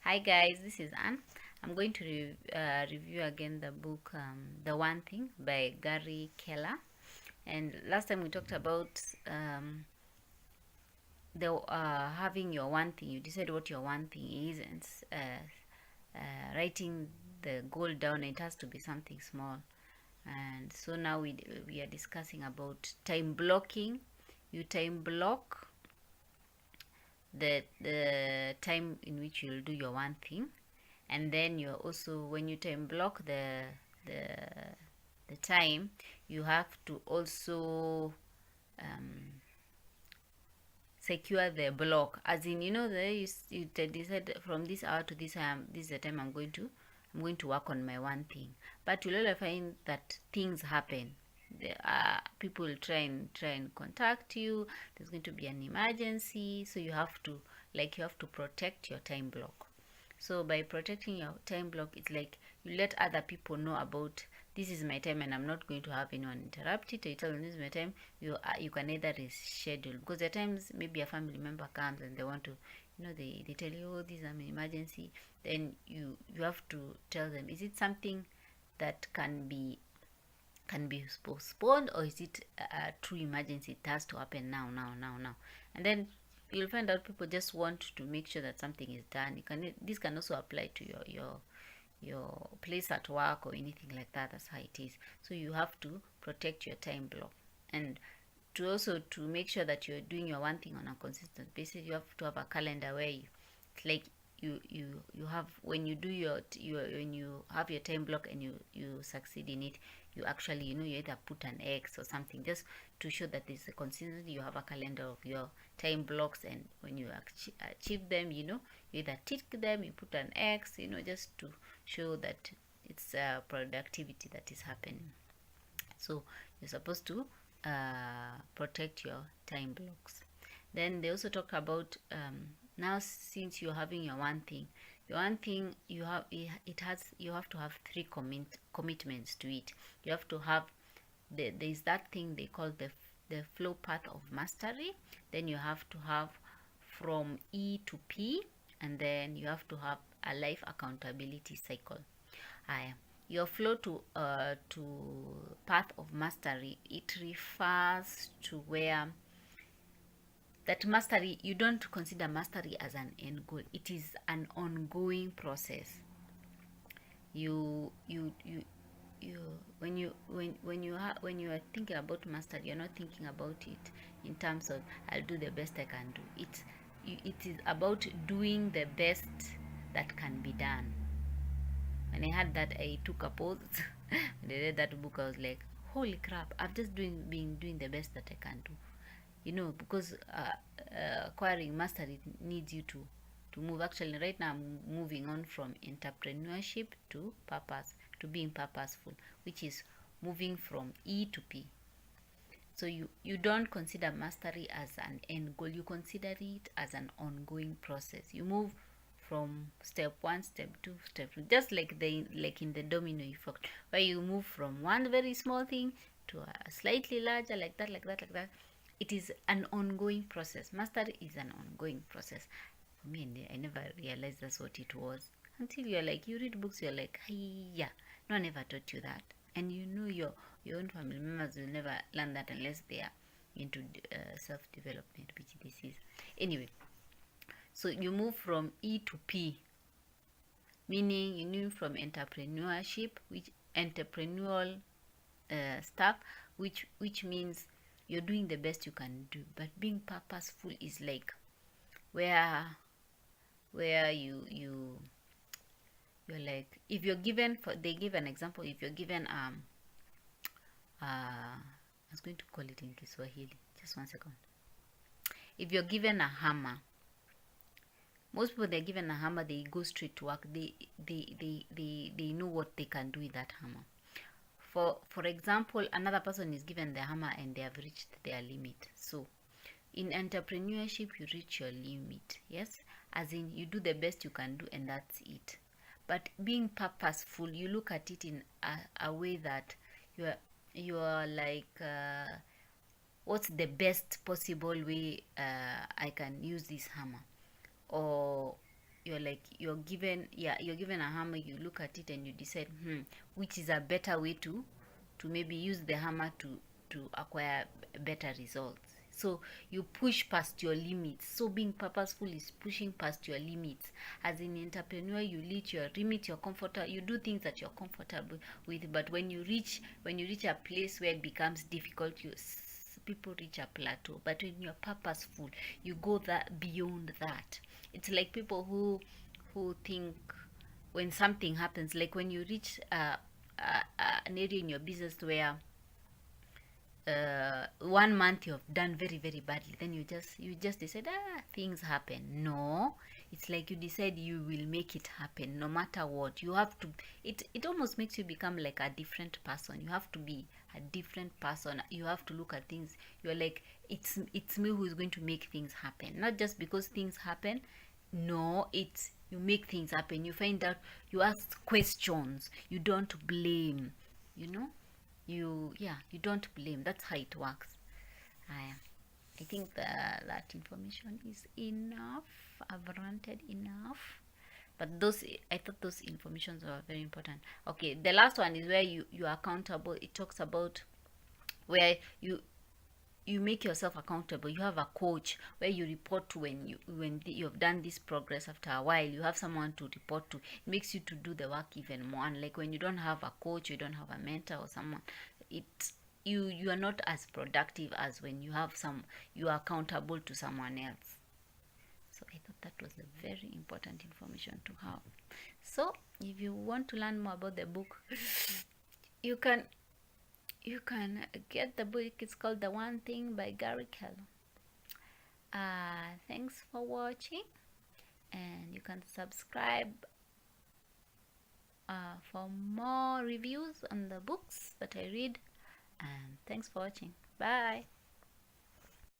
Hi guys, this is Anne. I'm going to review again the book The One Thing by Gary Keller. And last time we talked about the having your one thing. You decide what your one thing is, and writing the goal down. It has to be something small. And so now we are discussing about time blocking. You time block the time in which you'll do your one thing, and then you're also, when you time block the the time, you have to also secure the block, as in, you decide from this hour to this time, this is the time I'm going to work on my one thing. But you'll only find that things happen. People will try and contact you. There's going to be an emergency, so you have to protect your time block. So by protecting your time block, it's like you let other people know about, this is my time and I'm not going to have anyone interrupt it. Or you tell them, this is my time. You can either reschedule, because at times maybe a family member comes and they want to, they tell you, oh, this is an emergency. Then you have to tell them, is it something that can be postponed, or is it a true emergency? It has to happen now, now. And then you'll find out people just want to make sure that something is done. This can also apply to your place at work or anything like that. That's how it is. So you have to protect your time block, and to make sure that you're doing your one thing on a consistent basis, you have to have a calendar where it's like you have, when you do when you have your time block and you succeed in it, you actually, you either put an X or something, just to show that there's a consistency. You have a calendar of your time blocks, and when you achieve them, you either tick them, you put an X, just to show that it's productivity that is happening. So you're supposed to protect your time blocks. Then they also talk about, now, since you're having your one thing, you have to have three commitments to it. You have to have there's that thing they call the flow path of mastery. Then you have to have from E to P, and then you have to have a life accountability cycle. Your flow to path of mastery, it refers to where that mastery, you don't consider mastery as an end goal. It is an ongoing process. When you are thinking about mastery, you're not thinking about it in terms of, I'll do the best I can do. It is about doing the best that can be done. When I had that, I took a pause. When I read that book, I was like, holy crap, I've just been doing the best that I can do. Because acquiring mastery needs you to move. Actually, right now I'm moving on from entrepreneurship to purpose, to being purposeful, which is moving from E to P. So you don't consider mastery as an end goal. You consider it as an ongoing process. You move from step 1, step 2, step 3, just like in the domino effect, where you move from one very small thing to a slightly larger, like that. It is an ongoing process. Mastery is an ongoing process. For me, I never realized that's what it was until you read books, you're like, hey, yeah, no one ever taught you that. And your own family members will never learn that unless they are into self-development, which this is. Anyway, so you move from E to P, meaning you move from entrepreneurship, which entrepreneurial stuff, which means you're doing the best you can do. But being purposeful is like where you're like, if you're given, they give an example, if you're given I was going to call it in Kiswahili, just one second. If you're given a hammer, most people, they're given a hammer, they go straight to work. They know what they can do with that hammer. For example, another person is given the hammer and they have reached their limit. So in entrepreneurship, you reach your limit, yes, as in you do the best you can do, and that's it. But being purposeful, you look at it in a way that you are like, what's the best possible way I can use this hammer, or you're given a hammer, you look at it and you decide, which is a better way to maybe use the hammer to acquire better results. So you push past your limits. So being purposeful is pushing past your limits. As an entrepreneur, you reach your limit, you're comfortable, you do things that you're comfortable with. But when you reach a place where it becomes difficult, people reach a plateau. But when you're purposeful, you go that beyond that. It's like people who think when something happens, like when you reach an area in your business where 1 month you've done very very badly, then you just decide, things happen. No, it's like you decide you will make it happen no matter what. You have to, it almost makes you become like a different person. You have to be a different person. You have to look at things, you're like, it's me who is going to make things happen, not just because things happen. No, it's you make things happen. You find out, you ask questions, you don't blame, you know. You don't blame. That's how it works. I think that information is enough. I've ranted enough, but I thought those informations were very important. Okay, the last one is where you are accountable. It talks about where you make yourself accountable. You have a coach where you report to when you've done this progress. After a while, you have someone to report to. It makes you to do the work even more. And like when you don't have a coach, you don't have a mentor or someone, you are not as productive as when you are accountable to someone else. So I thought that was a very important information to have. So if you want to learn more about the book, you can get the book. It's called The One Thing by Gary Keller. Thanks for watching, and you can subscribe for more reviews on the books that I read. And thanks for watching. Bye.